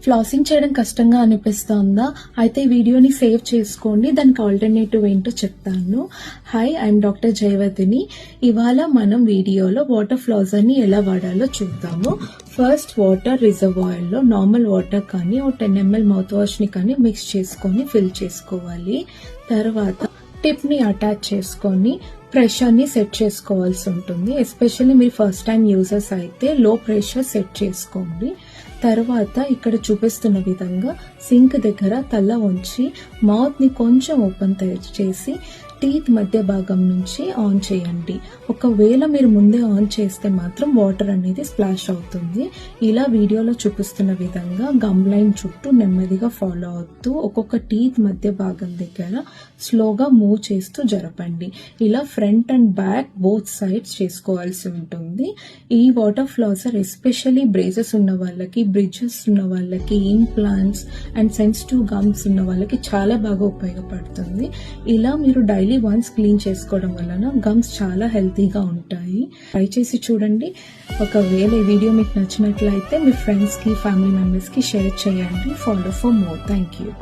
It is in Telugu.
ఫ్లాసింగ్ చేయడం కష్టంగా అనిపిస్తుందా? అయితే వీడియోని సేవ్ చేసుకోండి. దానికి ఆల్టర్నేటివ్ ఏంటో చెప్తాను. హాయ్, ఐఎమ్ డాక్టర్ జయవతిని. ఇవాళ మనం వీడియోలో వాటర్ ఫ్లాజర్ని ఎలా వాడాలో చూద్దాము. ఫస్ట్ వాటర్ రిజర్వాయర్లో నార్మల్ వాటర్ కానీ ఓ 10 ml మౌత్ వాష్ని కానీ మిక్స్ చేసుకొని ఫిల్ చేసుకోవాలి. తర్వాత టిప్ని అటాచ్ చేసుకొని ప్రెషర్ని సెట్ చేసుకోవాల్సి ఉంటుంది. ఎస్పెషల్లీ మీరు ఫస్ట్ టైం యూజర్స్ అయితే లో ప్రెషర్ సెట్ చేసుకోండి. తర్వాత ఇక్కడ చూపిస్తున్న విధంగా సింక్ దగ్గర తల ఉంచి మౌత్ని కొంచెం ఓపెన్ చేసి టీత్ మధ్య భాగం నుంచి ఆన్ చేయండి. ఒకవేళ మీరు ముందే ఆన్ చేస్తే మాత్రం వాటర్ అనేది స్ప్లాష్ అవుతుంది. ఇలా వీడియోలో చూపిస్తున్న విధంగా గమ్ లైన్ చుట్టూ నెమ్మదిగా ఫాలో అవుతూ ఒక్కొక్క టీత్ మధ్య భాగం దగ్గర స్లోగా మూవ్ చేస్తూ జరపండి. ఇలా front and back both sides చేసుకోవాల్సి ఉంటుంది. ఈ వాటర్ ఫ్లాజర్ ఎస్పెషల్లీ బ్రేజెస్ ఉన్న వాళ్ళకి, బ్రిడ్జెస్ ఉన్న వాళ్ళకి, ఇంప్లాంట్స్ అండ్ సెన్సిటివ్ గమ్స్ ఉన్న వాళ్ళకి చాలా బాగా ఉపయోగపడుతుంది. ఇలా మీరు డైలీ వన్స్ క్లీన్ చేసుకోవడం వలన గమ్స్ చాలా హెల్తీగా ఉంటాయి. ట్రై చేసి చూడండి. ఒకవేళ ఈ వీడియో మీకు నచ్చినట్లయితే మీ ఫ్రెండ్స్కి, ఫ్యామిలీ మెంబర్స్కి షేర్ చేయండి. Follow for more. Thank you.